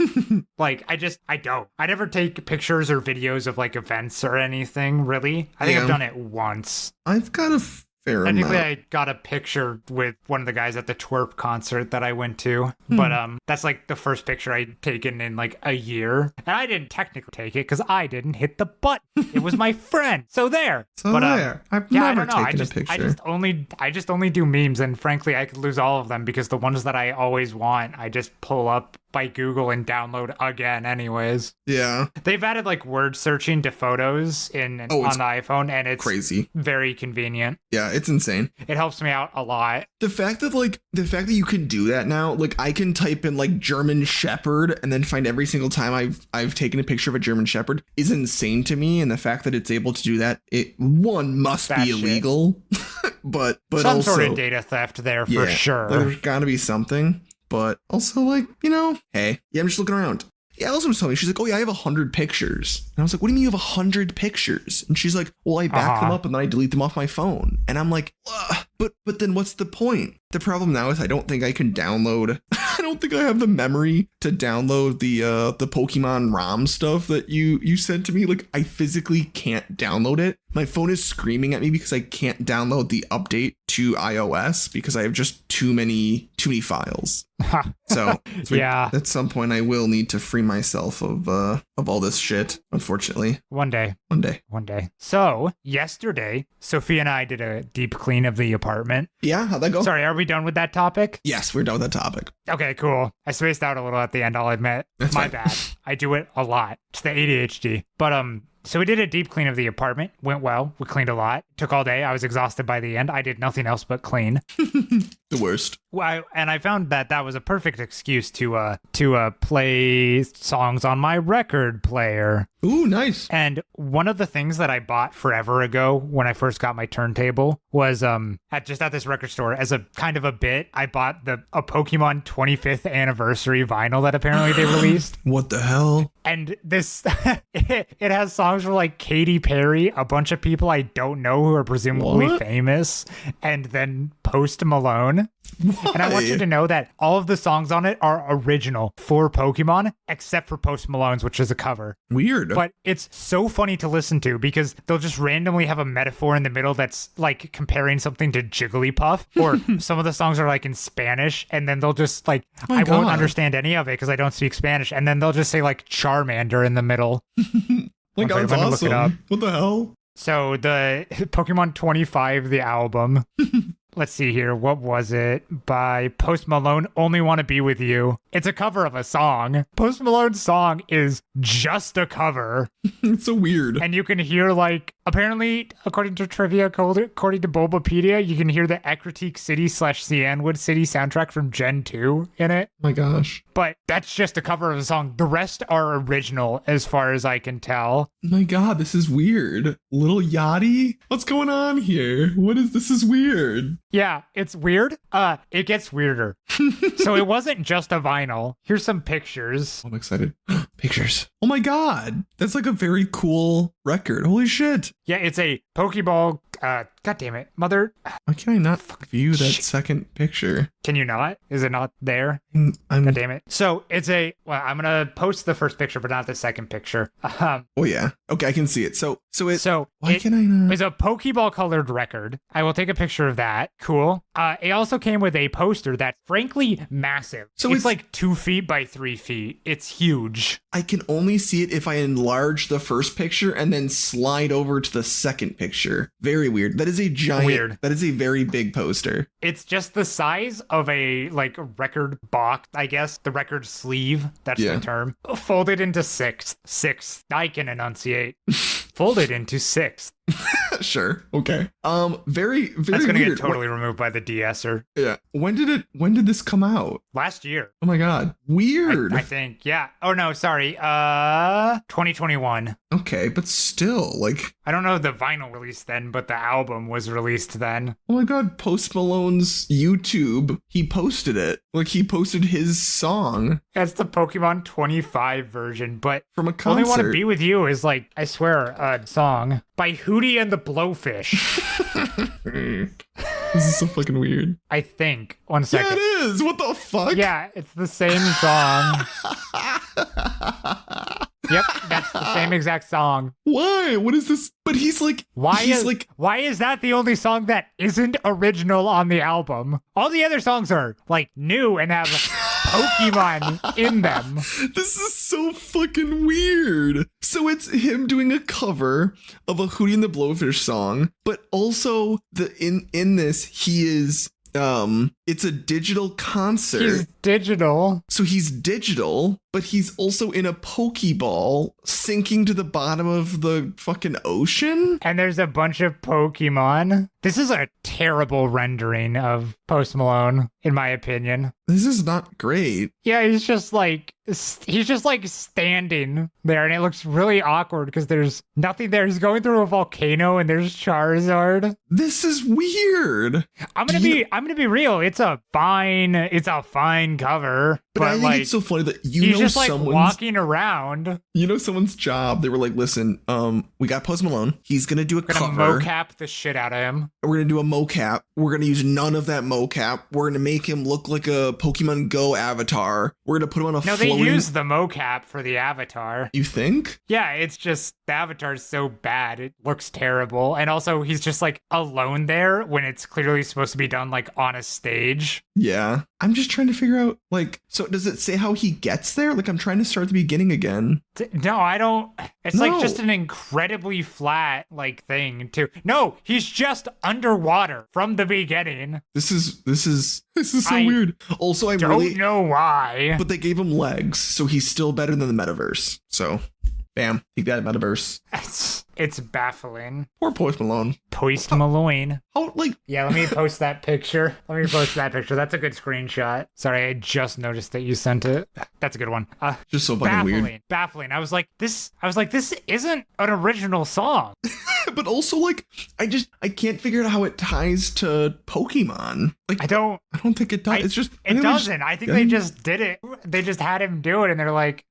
Like, I don't. I never take pictures or videos of like events or anything, really. I think I've done it once. I've got a fair amount. Technically, I got a picture with one of the guys at the twerp concert that I went to. But that's like the first picture I'd taken in like a year. And I didn't technically take it because I didn't hit the button. It was my friend. So there. There. I've never taken a picture. I just only do memes, and frankly, I could lose all of them because the ones that I always want, I just pull up by Google and download again anyways. Yeah. They've added like word searching to photos on the iPhone, and it's crazy. Very convenient. Yeah, it's insane. It helps me out a lot. The fact that you can do that now, like I can type in like German Shepherd and then find every single time I've taken a picture of a German Shepherd is insane to me. And the fact that it's able to do that, it must be illegal, but some also sort of data theft there for sure. There's gotta be something. But also, like, hey, I'm just looking around. Yeah, Allison was telling me, she's like, oh, yeah, I have 100 pictures. And I was like, what do you mean you have 100 pictures? And she's like, well, I back them up and then I delete them off my phone. And I'm like, but then what's the point? The problem now is I don't think I can download. I don't think I have the memory to download the Pokemon ROM stuff that you sent to me. Like, I physically can't download it. My phone is screaming at me because I can't download the update to iOS because I have just too many files. So yeah, at some point I will need to free myself of all this shit, unfortunately. One day. So yesterday, Sophia and I did a deep clean of the apartment. Yeah, how'd that go? Sorry, are we done with that topic? Yes, we're done with that topic. Okay, cool. I spaced out a little at the end, I'll admit. That's My fine. bad. I do it a lot. It's the ADHD. But so we did a deep clean of the apartment. Went well. We cleaned a lot. Took all day. I was exhausted by the end. I did nothing else but clean. The worst. Well, and I found that was a perfect excuse to play songs on my record player. Ooh, nice. And one of the things that I bought forever ago when I first got my turntable was at this record store as a kind of a bit. I bought a Pokemon 25th anniversary vinyl that apparently they released. What the hell? And this it has songs for like Katy Perry, a bunch of people I don't know who are presumably famous, and then Post Malone. Why? And I want you to know that all of the songs on it are original for Pokemon, except for Post Malone's, which is a cover. Weird. But it's so funny to listen to because they'll just randomly have a metaphor in the middle that's like comparing something to Jigglypuff, or some of the songs are like in Spanish, and then they'll just like, I won't understand any of it because I don't speak Spanish, and then they'll just say like Charmander in the middle. Like, that's awesome. Look it up. What the hell? So the Pokemon 25, the album. Let's see here. What was it? By Post Malone, Only Want to Be With You. It's a cover of a song. Post Malone's song is just a cover. It's so weird. And you can hear, like, apparently, according to trivia, according to Bulbapedia, you can hear the Ecruteak City / Cianwood City soundtrack from Gen 2 in it. My gosh. But that's just a cover of a song. The rest are original, as far as I can tell. My God, this is weird. Little Yachty? What's going on here? This is weird. Yeah, it's weird. It gets weirder. So it wasn't just a vinyl. Here's some pictures. I'm excited. Pictures. Oh my God. That's like a very cool record. Holy shit. Yeah, it's a Pokeball. God damn it. Mother. Why can I not view that second picture? Can you not? Is it not there? God damn it. So it's I'm going to post the first picture, but not the second picture. Oh yeah. Okay, I can see it. So why can I not? It's a Pokeball colored record. I will take a picture of that. Cool. It also came with a poster that's frankly massive. So it's like 2 feet by 3 feet. It's huge. I can only see it if I enlarge the first picture and then slide over to the second picture. Very weird. That is a giant. That is a very big poster. It's just the size of a record box, I guess. The record sleeve. That's the term. Folded into sixth. I can enunciate. Folded into sixth. Sure. Okay. Very That's gonna weird. get totally removed by the de-esser. Yeah. When did this come out? Last year. Oh my God. Weird. I think. Yeah. Oh no, sorry. 2021. Okay, but still, like... I don't know the vinyl release then, but the album was released then. Oh my god, Post Malone's YouTube, he posted it. Like, he posted his song. That's the Pokemon 25 version, but from a concert. Only Want to Be With You is, like, I swear, a song by Hootie and the Blowfish. This is so fucking weird. I think. 1 second. Yeah, it is. What the fuck? Yeah, it's the same song. Yep, that's the same exact song. Why? What is this? But he's like, why is that the only song that isn't original on the album? All the other songs are like new and have Pokemon in them. This is so fucking weird. So it's him doing a cover of a Hootie and the Blowfish song, but also in this he is it's a digital concert. He's digital. So he's digital, but he's also in a Pokeball sinking to the bottom of the fucking ocean. And there's a bunch of Pokemon. This is a terrible rendering of Post Malone, in my opinion. This is not great. Yeah, he's just like standing there, and it looks really awkward because there's nothing there. He's going through a volcano, and there's Charizard. This is weird. I'm gonna be real. It's a fine cover. But I think like, it's so funny that he's just like walking around. You know someone's job. They were like, listen, we got Post Malone. He's gonna do a cover. We're gonna mocap the shit out of him. We're gonna do a mocap. We're gonna use none of that mocap. We're gonna make him look like a Pokemon Go avatar. We're gonna put him on a floating... No, they use the mocap for the avatar. You think? Yeah, it's just the avatar's so bad. It looks terrible. And also he's just like alone there when it's clearly supposed to be done like on a stage. Yeah. I'm just trying to figure out, like, so does it say how he gets there? Like, I'm trying to start at the beginning again. No, I don't. It's like just an incredibly flat, like, thing, too. No, he's just underwater from the beginning. This is so weird. Also, I don't know why. But they gave him legs, so he's still better than the metaverse. So, bam, he got a metaverse. It's baffling. Poor Post Malone. Post Malone. Oh, like... Yeah, let me post that picture. That's a good screenshot. Sorry, I just noticed that you sent it. That's a good one. Just so fucking weird. Baffling. I was like, this isn't an original song. But also, like, I can't figure out how it ties to Pokemon. Like, I don't think it does. It doesn't. I think they just did it. They just had him do it, and they're like,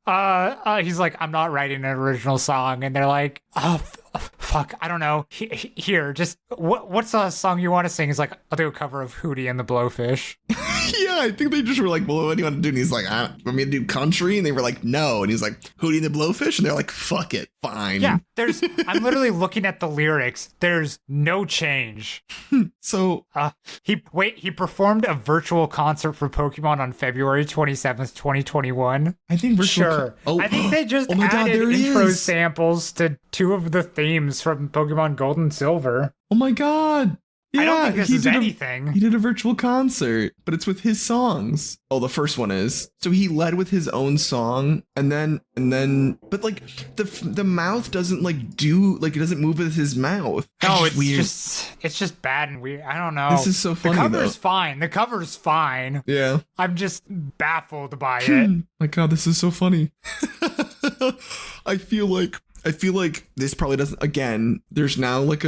he's like, I'm not writing an original song, and they're like, fuck, I don't know. Here, just what's a song you want to sing? He's like, I'll do a cover of Hootie and the Blowfish. Yeah, I think they just were like, well, what do you want to do? And he's like, want me to do country? And they were like, no. And he's like, Hootie and the Blowfish? And they're like, fuck it, fine. Yeah, I'm literally looking at the lyrics. There's no change. So he performed a virtual concert for Pokemon on February 27th, 2021. I think I think they just added intro samples to 2 of the themes from Pokemon Gold and Silver. Oh my god. Yeah, I don't think this is anything. He did a virtual concert, but it's with his songs. Oh, the first one is. So he led with his own song, and then, but like the mouth doesn't like do like it doesn't move with his mouth. No, it's weird. It's just bad and weird. I don't know. This is so funny. The cover's fine. Yeah. I'm just baffled by it. My god, this is so funny. I feel like this probably doesn't. Again, there's now like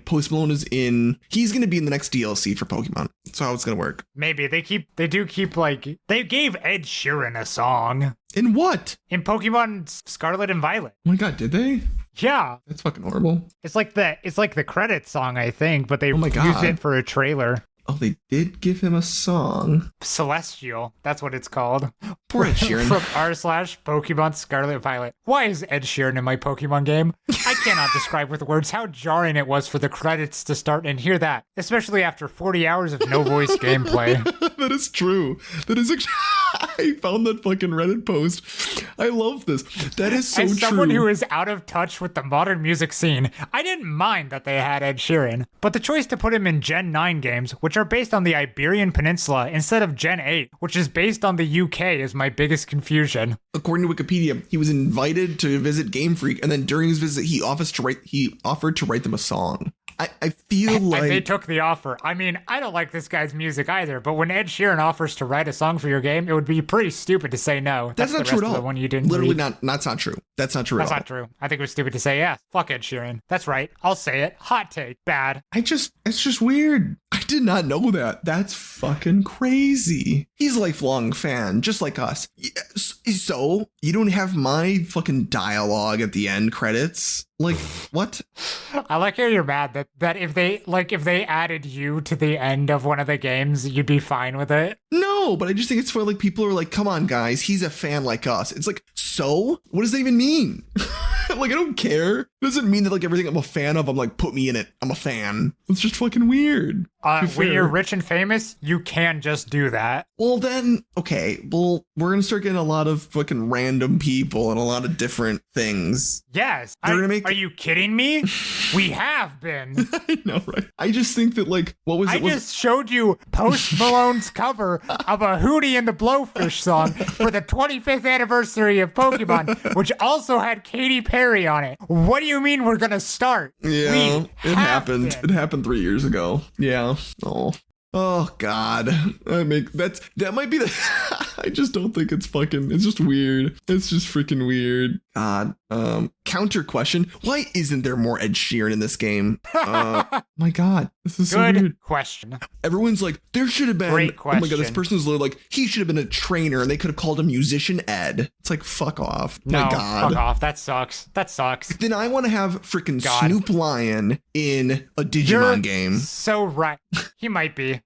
Post Malone is in. He's gonna be in the next DLC for Pokemon. That's how it's gonna work. Maybe they do keep like they gave Ed Sheeran a song. In what? In Pokemon Scarlet and Violet. Oh my god, did they? Yeah. That's fucking horrible. It's like the credits song, I think, but they used it for a trailer. Oh, they did give him a song. Celestial. That's what it's called. Poor Ed Sheeran. From r/Pokemon Scarlet Violet. Why is Ed Sheeran in my Pokemon game? I cannot describe with words how jarring it was for the credits to start and hear that, especially after 40 hours of no voice gameplay. That is true. That is actually... I found that fucking Reddit post. I love this. That is so true. As someone who is out of touch with the modern music scene, I didn't mind that they had Ed Sheeran, but the choice to put him in Gen 9 games, which are based on the Iberian Peninsula, instead of Gen 8, which is based on the UK, is my biggest confusion. According to Wikipedia, he was invited to visit Game Freak, and then during his visit, he offered to write them a song. I feel like they took the offer. I mean, I don't like this guy's music either, but when Ed Sheeran offers to write a song for your game, it would be pretty stupid to say no. That's not true at all. The one you didn't Literally read. that's not true. That's not true. That's not true. I think it was stupid to say yes. Fuck Ed Sheeran. That's right. I'll say it. Hot take. Bad. It's just weird. I did not know that. That's fucking crazy. He's a lifelong fan, just like us. So you don't have my fucking dialogue at the end credits? Like, what? I like how you're mad that if they added you to the end of one of the games, you'd be fine with it. No, but I just think it's for like people are like, come on, guys, he's a fan like us. It's like, so what does that even mean? Like, I don't care. It doesn't mean that like everything I'm a fan of, I'm like, put me in it. I'm a fan. It's just fucking weird. When you're rich and famous, you can just do that. Well, then, okay. Well, we're going to start getting a lot of fucking random people and a lot of different things. Yes. Are you kidding me? We have been. I know, right? I just think that, like, what was it? I just showed you Post Malone's cover of a Hootie and the Blowfish song for the 25th anniversary of Pokemon, which also had Katy Perry on it. What do you mean we're going to start? Yeah, it happened. It happened 3 years ago. Yeah. Oh God. That might be the I just don't think it's just weird. It's just freaking weird. God. Counter question. Why isn't there more Ed Sheeran in this game? My God. This is so weird. Good question. Everyone's like, there should have been. Great question. Oh my God, this person's literally like, he should have been a trainer and they could have called him Musician Ed. It's like, fuck off. No, my God. fuck off. That sucks. Then I want to have freaking Snoop Lion in a Digimon game. So right. He might be.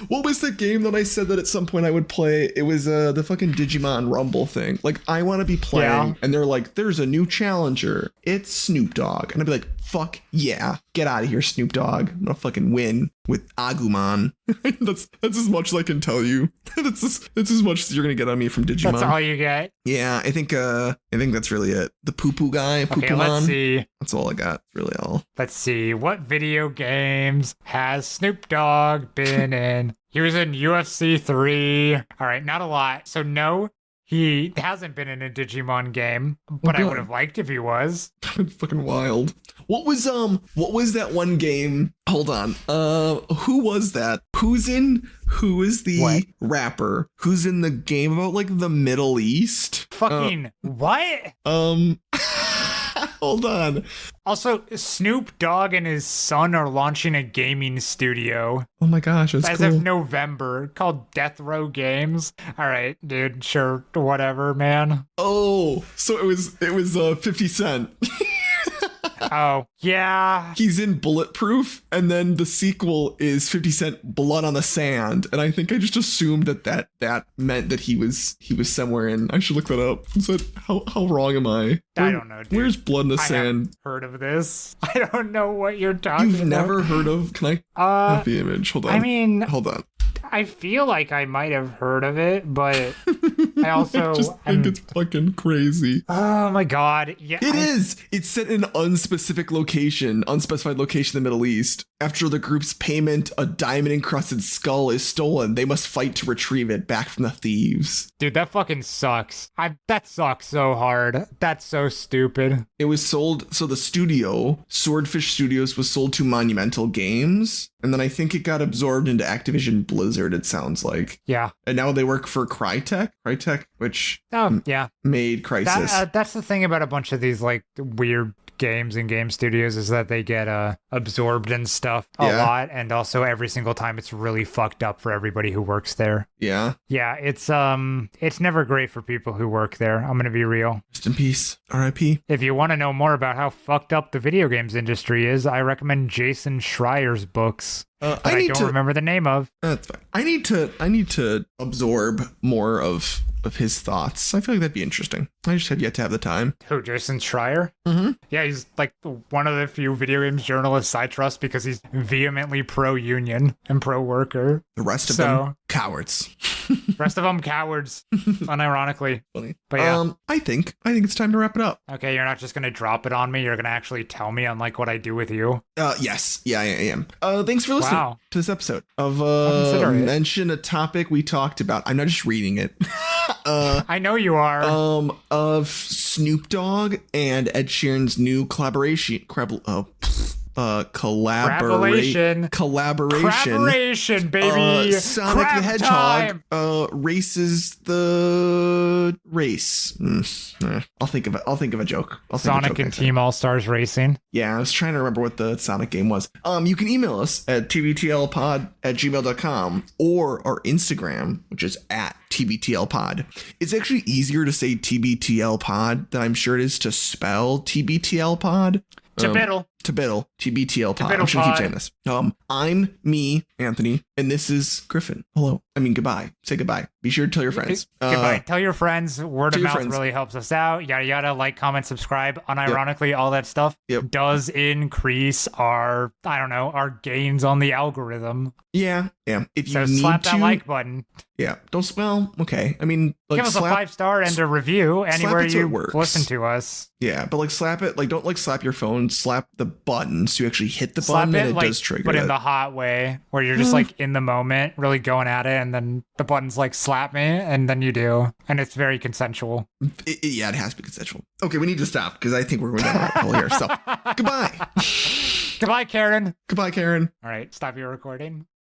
What was the game that I said that at some point I would play? It was the fucking Digimon Rumble thing. Like, I want to be playing, and they're like, there's a new challenger. It's Snoop Dogg. And I'd be like, fuck yeah. Get out of here, Snoop Dogg. I'm gonna fucking win with Agumon. that's as much as I can tell you. that's as much as you're gonna get on me from Digimon. That's all you get? Yeah, I think that's really it. The poo-poo guy, Okay, let's see. That's all I got. Really all. Let's see. What video games has Snoop Dogg been in? He was in UFC 3. All right, not a lot. So no, he hasn't been in a Digimon game, but I would have liked if he was. It's fucking wild. What was that one game? Hold on. Who was that? Who is the rapper? Who's in the game about like the Middle East? Fucking what? Hold on. Also, Snoop Dogg and his son are launching a gaming studio. Oh my gosh, that's as cool. of November, called Death Row Games. All right, dude, sure, whatever, man. Oh, so it was 50 Cent. Oh, yeah. He's in Bulletproof, and then the sequel is 50 Cent Blood on the Sand. And I think I just assumed that meant that he was somewhere in. I should look that up. So how wrong am I? I don't know, dude. Where's Blood in the Sand? I haven't heard of this. I don't know what you're talking about. You've never heard of? Can I have the image? Hold on. I mean, hold on. I feel like I might have heard of it, but I also I just think it's fucking crazy. Oh my God. Yeah. It is. It's set in an unspecified location in the Middle East. After the group's payment, a diamond-encrusted skull is stolen. They must fight to retrieve it back from the thieves. Dude, that fucking sucks. That sucks so hard. That's so stupid. It was sold, so the studio, Swordfish Studios, was sold to Monumental Games, and then I think it got absorbed into Activision Blizzard, it sounds like. Yeah. And now they work for Crytek, which made Crysis. That's the thing about a bunch of these like weird games and game studios is that they get absorbed and stuff a lot, and also every single time it's really fucked up for everybody who works there. Yeah It's never great for people who work there. I'm gonna be real. Rest in peace. R.I.P. If you want to know more about how fucked up the video games industry is, I recommend Jason Schreier's books. I don't remember the name of. That's fine. I need to absorb more of his thoughts. I feel like that'd be interesting. I just have yet to have the time. Who, Jason Schreier? Mm-hmm. Yeah, he's like one of the few video games journalists I trust because he's vehemently pro-union and pro-worker. The rest of them, cowards. Rest of them, cowards. Unironically. Funny. But yeah. I think it's time to wrap it up. Okay, you're not just going to drop it on me. You're going to actually tell me unlike what I do with you. Yes. Yeah, I am. Thanks for listening to this episode of Mention a Topic We Talked About. I'm not just reading it. I know you are. Of Snoop Dogg and Ed Sheeran's new collaboration. Collaboration, baby. Sonic Crap the Hedgehog time. races the race. I'll think of it. I'll think of a joke. Sonic and Team All Stars Racing. Yeah, I was trying to remember what the Sonic game was. You can email us at tbtlpod@gmail.com or our Instagram, which is at tbtlpod. It's actually easier to say tbtlpod than I'm sure it is to spell tbtlpod. To TBTL pod. I'm just gonna keep saying this. I'm me, Anthony, and this is Griffin. Hello. I mean, goodbye. Say goodbye. Be sure to tell your friends. Goodbye. Tell your friends. Word of mouth really helps us out. Yada yada. Like, comment, subscribe. Unironically, all that stuff does increase our gains on the algorithm. Yeah. If you need slap to, that like button. Yeah. Don't spell. Okay. I mean, give us a 5-star and a review anywhere you listen to us. Yeah, but slap it. Don't slap your phone. Slap the button so you actually hit the button and it does trigger. But in the hot way, where you're just in the moment, really going at it, and then the button's slap me, and then you do, and it's very consensual. It has to be consensual. Okay, we need to stop because I think we're going down a rabbit hole here. So, goodbye. Goodbye, Karen. Goodbye, Karen. All right, stop your recording.